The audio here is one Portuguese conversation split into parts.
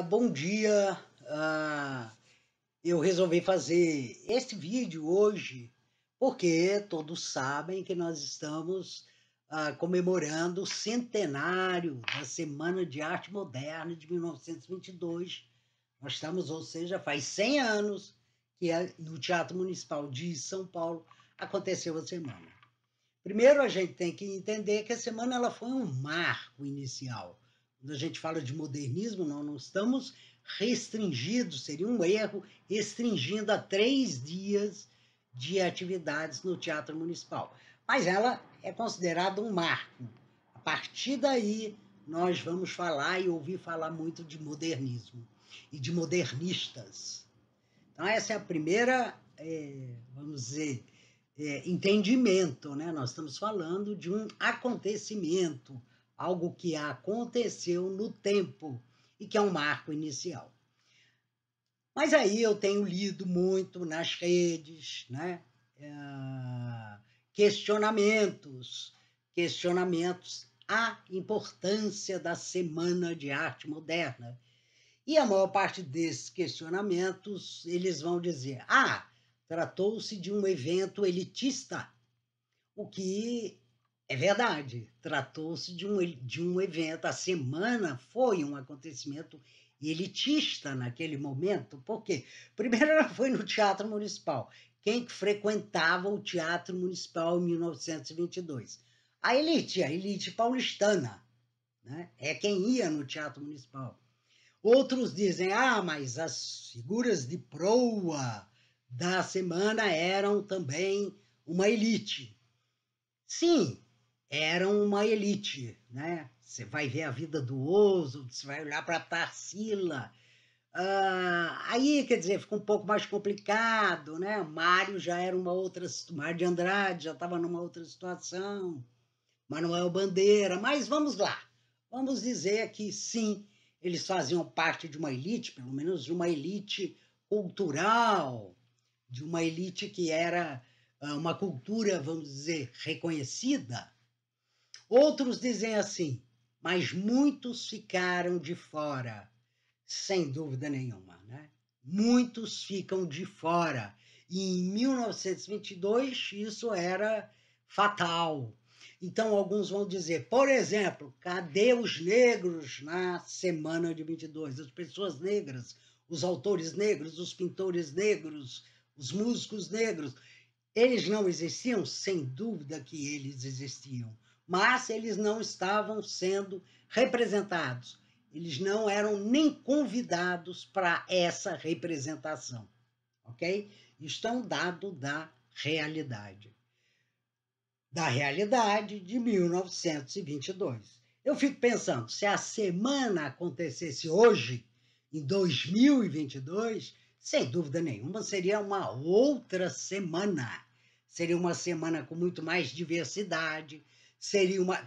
Bom dia. Eu resolvi fazer este vídeo hoje porque todos sabem que nós estamos comemorando o centenário da Semana de Arte Moderna de 1922. Nós estamos, ou seja, faz 100 anos que no Teatro Municipal de São Paulo aconteceu a semana. Primeiro, a gente tem que entender que a semana ela foi um marco inicial. Quando a gente fala de modernismo, não estamos restringidos, seria um erro restringindo a 3 dias de atividades no Teatro Municipal. Mas ela é considerada um marco. A partir daí, nós vamos falar e ouvir falar muito de modernismo e de modernistas. Então, essa é a primeira, vamos dizer, entendimento, né? Nós estamos falando de um acontecimento, algo que aconteceu no tempo e que é um marco inicial. Mas aí eu tenho lido muito nas redes, né? Questionamentos à importância da Semana de Arte Moderna. E a maior parte desses questionamentos, eles vão dizer, tratou-se de um evento elitista, o que é verdade, tratou-se de um evento, a semana foi um acontecimento elitista naquele momento, por quê? Primeiro ela foi no Teatro Municipal, quem que frequentava o Teatro Municipal em 1922? A elite paulistana, né? É quem ia no Teatro Municipal. Outros dizem, mas as figuras de proa da semana eram também uma elite. Sim, eram uma elite, né? Você vai ver a vida do Oso, você vai olhar para a Tarsila. Aí, quer dizer, fica um pouco mais complicado, né? Mário já era uma outra, Mário de Andrade já estava numa outra situação, Manuel Bandeira, mas vamos lá. Vamos dizer que sim, eles faziam parte de uma elite, pelo menos de uma elite cultural, de uma elite que era uma cultura, vamos dizer, reconhecida. Outros dizem assim, mas muitos ficaram de fora, sem dúvida nenhuma, né? Muitos ficam de fora. E em 1922 isso era fatal. Então alguns vão dizer, por exemplo, cadê os negros na semana de 22? As pessoas negras, os autores negros, os pintores negros, os músicos negros. Eles não existiam? Sem dúvida que eles existiam, mas eles não estavam sendo representados. Eles não eram nem convidados para essa representação, ok? Isto é um dado da realidade de 1922. Eu fico pensando, se a semana acontecesse hoje, em 2022, sem dúvida nenhuma, seria uma outra semana. Seria uma semana com muito mais diversidade,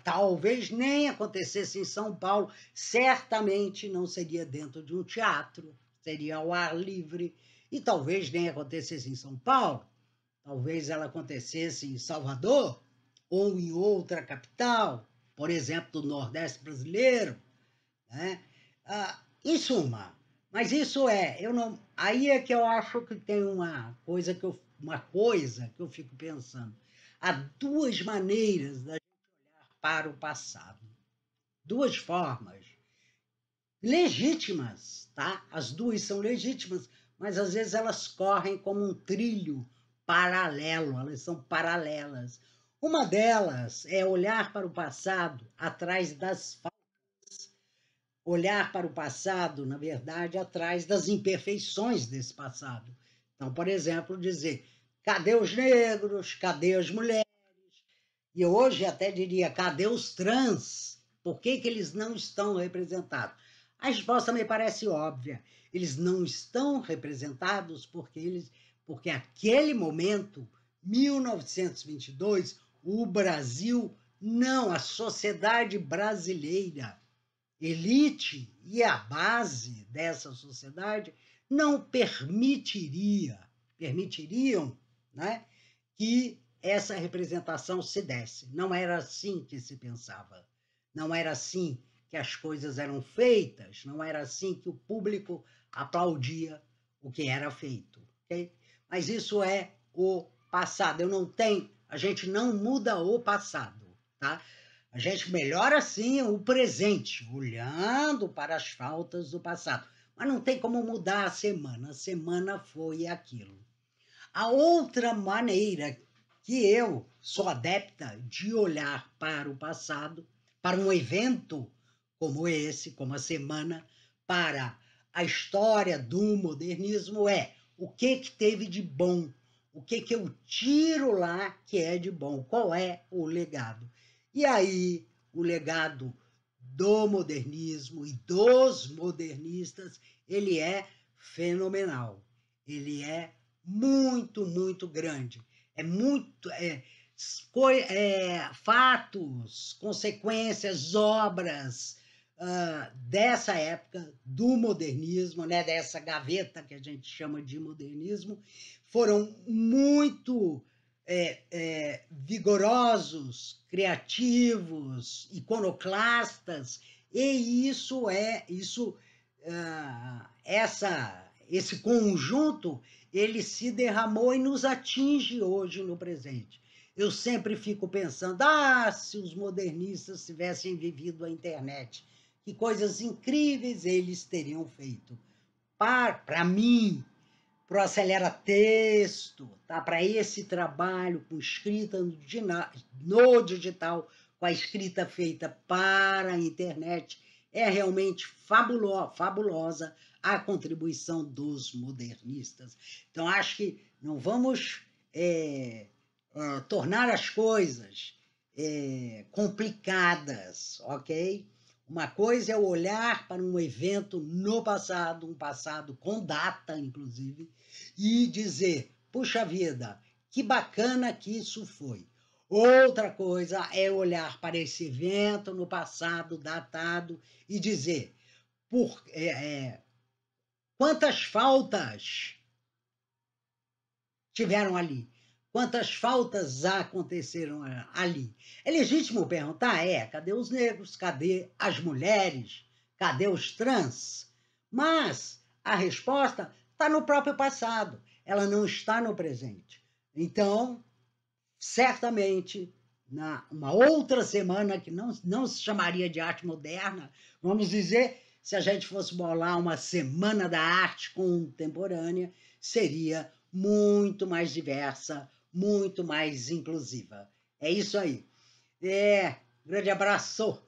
talvez nem acontecesse em São Paulo, certamente não seria dentro de um teatro, seria ao ar livre, e talvez nem acontecesse em São Paulo, talvez ela acontecesse em Salvador, ou em outra capital, por exemplo, do Nordeste brasileiro, né? Em suma, mas isso eu não. Aí é que eu acho que tem uma coisa que eu fico pensando. Há duas maneiras da gente olhar para o passado, duas formas legítimas, tá? As duas são legítimas, mas às vezes elas correm como um trilho paralelo, elas são paralelas. Uma delas é olhar para o passado atrás das falhas, olhar para o passado, na verdade, atrás das imperfeições desse passado. Então, por exemplo, dizer: cadê os negros? Cadê as mulheres? E hoje até diria: cadê os trans? Por que eles não estão representados? A resposta me parece óbvia. Eles não estão representados porque aquele momento, 1922, o Brasil, não, a sociedade brasileira, elite e a base dessa sociedade, não permitiriam, né, que essa representação se desse. Não era assim que se pensava. Não era assim que as coisas eram feitas, não era assim que o público aplaudia o que era feito, ok? Mas isso é o passado. A gente não muda o passado, tá? A gente melhora sim o presente, olhando para as faltas do passado. Mas não tem como mudar a semana. A semana foi aquilo. A outra maneira que eu sou adepta de olhar para o passado, para um evento como esse, como a semana, para a história do modernismo, é o que teve de bom, o que eu tiro lá que é de bom, qual é o legado. E aí, o legado do modernismo e dos modernistas, ele é fenomenal. Ele é muito, muito grande. Fatos, consequências, obras dessa época do modernismo, né, dessa gaveta que a gente chama de modernismo, foram muito vigorosos, criativos, iconoclastas, e esse conjunto ele se derramou e nos atinge hoje no presente. Eu sempre fico pensando, se os modernistas tivessem vivido a internet, que coisas incríveis eles teriam feito. Para mim, para o Acelera Texto, tá? Para esse trabalho com escrita no digital, com a escrita feita para a internet, é realmente fabulosa a contribuição dos modernistas. Então, acho que não vamos tornar as coisas complicadas, ok? Uma coisa é olhar para um evento no passado, um passado com data, inclusive, e dizer, puxa vida, que bacana que isso foi. Outra coisa é olhar para esse evento no passado, datado, e dizer, quantas faltas tiveram ali? Quantas faltas aconteceram ali? É legítimo perguntar, cadê os negros? Cadê as mulheres? Cadê os trans? Mas a resposta está no próprio passado, ela não está no presente. Então, certamente, uma outra semana que não se chamaria de arte moderna, vamos dizer, se a gente fosse bolar uma semana da arte contemporânea, seria muito mais diversa, muito mais inclusiva. É isso aí. Grande abraço!